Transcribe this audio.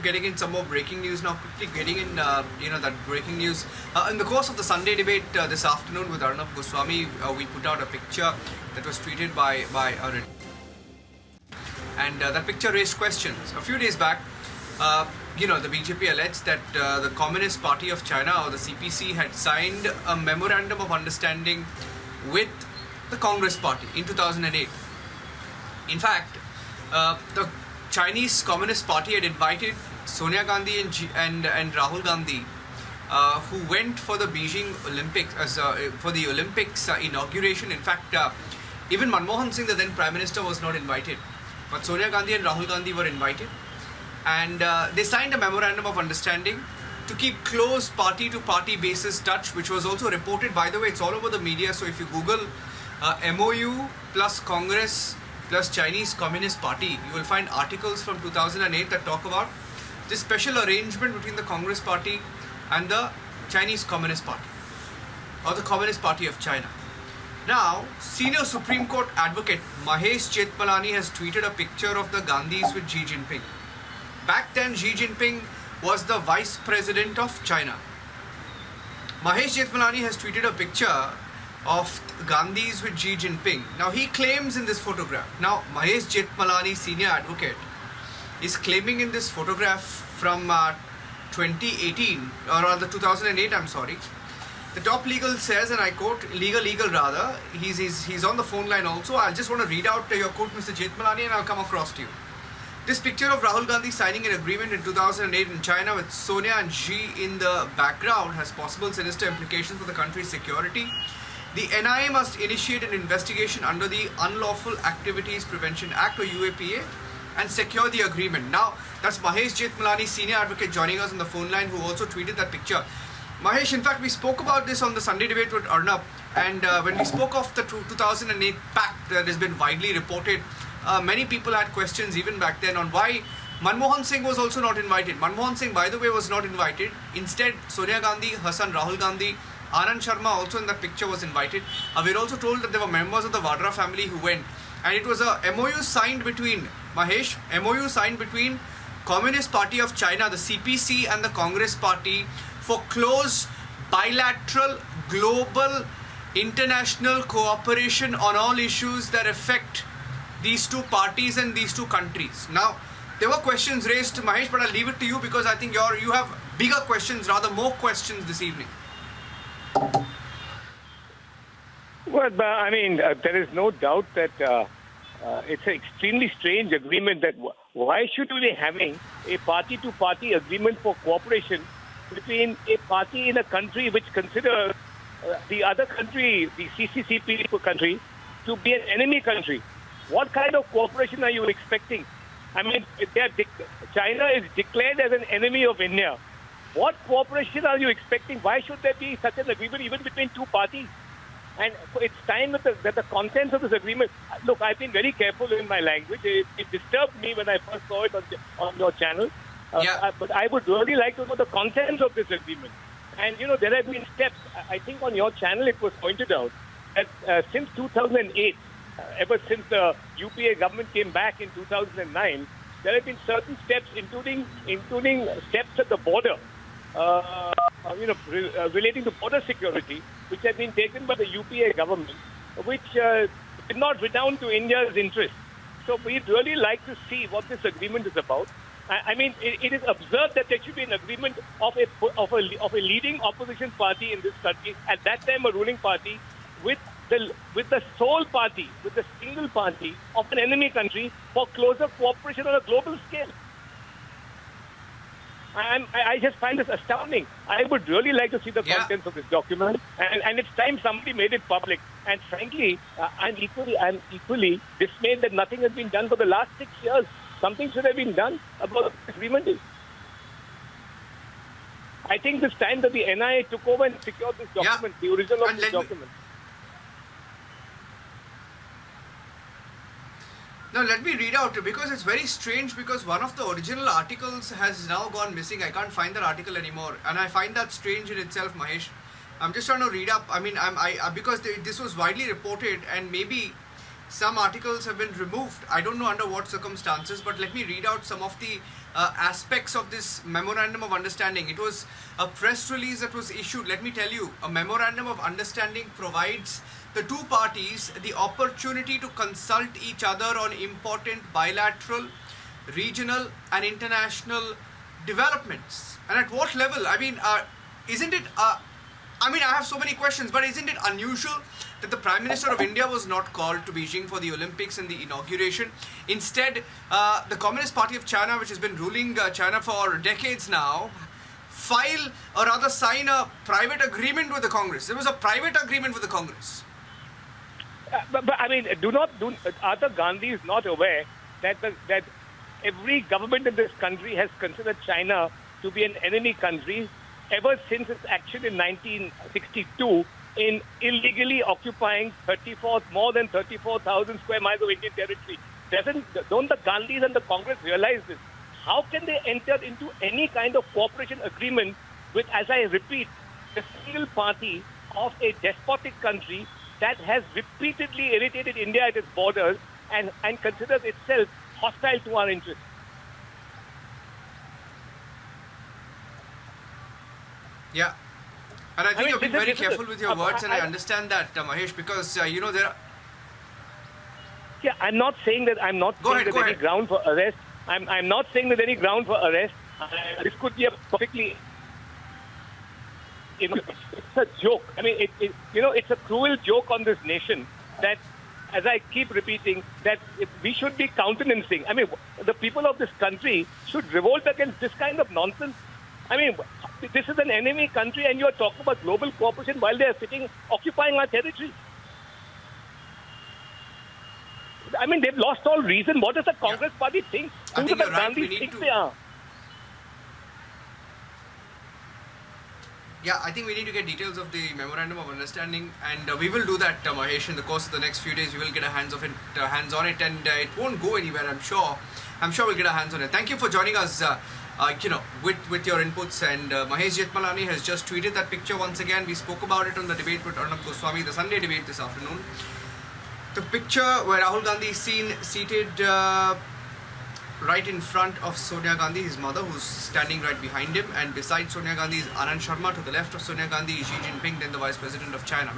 getting in some more breaking news now. Quickly getting in, that breaking news. In the course of the Sunday debate this afternoon with Arnab Goswami, we put out a picture that was tweeted by Arun. And that picture raised questions. A few days back, the BJP alleged that the Communist Party of China, or the CPC, had signed a memorandum of understanding with the Congress Party in 2008. In fact, the Chinese Communist Party had invited Sonia Gandhi and Rahul Gandhi, who went for the Beijing Olympics for the Olympics inauguration. In fact, even Manmohan Singh, the then Prime Minister, was not invited, but Sonia Gandhi and Rahul Gandhi were invited, and they signed a memorandum of understanding to keep close party-to-party basis touch, which was also reported. By the way, it's all over the media. So if you Google MOU plus Congress plus Chinese Communist Party, you will find articles from 2008 that talk about this special arrangement between the Congress Party and the Chinese Communist Party, or the Communist Party of China. Now, senior Supreme Court advocate Mahesh Jethmalani has tweeted a picture of the Gandhis with Xi Jinping. Back then, Xi Jinping was the Vice President of China. Mahesh Jethmalani has tweeted a picture of Gandhis with Xi Jinping. Now, he claims in this photograph. Now, Mahesh Jethmalani, senior advocate, is claiming in this photograph from 2018, or rather 2008, I'm sorry. The top legal says, and I quote, legal rather, he's on the phone line also. I just want to read out your quote, Mr. Jethmalani, and I'll come across to you. This picture of Rahul Gandhi signing an agreement in 2008 in China with Sonia and Xi in the background has possible sinister implications for the country's security. The NIA must initiate an investigation under the Unlawful Activities Prevention Act, or UAPA, and secure the agreement. Now, that's Mahesh Jethmalani, senior advocate, joining us on the phone line, who also tweeted that picture. Mahesh, in fact, we spoke about this on the Sunday debate with Arnab, and when we spoke of the 2008 pact that has been widely reported, many people had questions even back then on why Manmohan Singh was also not invited. Manmohan Singh, by the way, was not invited. Instead, Sonia Gandhi, her son Rahul Gandhi, Anand Sharma also in that picture was invited. We're also told that there were members of the Vadra family who went. And it was a MOU signed between, Mahesh, MOU signed between Communist Party of China, the CPC, and the Congress Party for close bilateral, global, international cooperation on all issues that affect these two parties and these two countries. Now, there were questions raised, Mahesh, but I'll leave it to you because I think you have bigger questions, rather more questions this evening. Well, there is no doubt that it's an extremely strange agreement. That why should we be having a party-to-party agreement for cooperation between a party in a country which considers the other country, the CCCP country, to be an enemy country? What kind of cooperation are you expecting? I mean, China is declared as an enemy of India. What cooperation are you expecting? Why should there be such an agreement even between two parties? And it's time that the contents of this agreement... Look, I've been very careful in my language. It disturbed me when I first saw it on your channel. But I would really like to know the contents of this agreement. And, there have been steps. I think on your channel it was pointed out that since 2008, ever since the UPA government came back in 2009, there have been certain steps, including steps at the border, relating to border security, which have been taken by the UPA government, which did not redound to India's interest. So we'd really like to see what this agreement is about. I mean, it is absurd that there should be an agreement of a leading opposition party in this country, at that time a ruling party, with the sole party, with the single party of an enemy country for closer cooperation on a global scale. I just find this astounding. I would really like to see the contents of this document, and it's time somebody made it public. And frankly, I'm equally dismayed that nothing has been done for the last 6 years. Something should have been done about what this agreement is. I think it's time that the NIA took over and secured this document, the original of this document. Now let me read out, because it's very strange, because one of the original articles has now gone missing. I can't find that article anymore, and I find that strange in itself, Mahesh. I'm just trying to read up. I mean, because this was widely reported, and maybe some articles have been removed. I don't know under what circumstances, but let me read out some of the aspects of this memorandum of understanding. It was a press release that was issued. Let me tell you, a memorandum of understanding provides the two parties the opportunity to consult each other on important bilateral, regional and international developments. And at what level? I mean, isn't it... I have so many questions, but isn't it unusual that the Prime Minister of India was not called to Beijing for the Olympics and the inauguration? Instead, the Communist Party of China, which has been ruling China for decades now, sign a private agreement with the Congress. There was a private agreement with the Congress. But are the Gandhis not aware that every government in this country has considered China to be an enemy country ever since its action in 1962 in illegally occupying more than 34,000 square miles of Indian territory? Don't the Gandhis and the Congress realize this? How can they enter into any kind of cooperation agreement with, as I repeat, the single party of a despotic country that has repeatedly irritated India at its borders and considers itself hostile to our interests? Yeah. And I think you've been very careful with your words, and I understand that, Mahesh, because, there are... Yeah, I'm not saying that there's any ground for arrest. I'm not saying there's any ground for arrest. This could be a perfectly... It's a joke. It's a cruel joke on this nation that, as I keep repeating, that we should be countenancing. The people of this country should revolt against this kind of nonsense. This is an enemy country and you're talking about global cooperation while they're occupying our territory. They've lost all reason. What does the Congress party think? Who do the Gandhis think they are? Yeah, I think we need to get details of the memorandum of understanding, and we will do that, Mahesh. In the course of the next few days, we will get hands on it, and it won't go anywhere. I'm sure we'll get our hands on it. Thank you for joining us. With your inputs, and Mahesh Jethmalani has just tweeted that picture once again. We spoke about it on the debate with Arnab Goswami, the Sunday debate this afternoon. The picture where Rahul Gandhi is seen seated right in front of Sonia Gandhi, his mother, who's standing right behind him, and beside Sonia Gandhi is Anand Sharma. To the left of Sonia Gandhi is Xi Jinping, then the Vice President of China.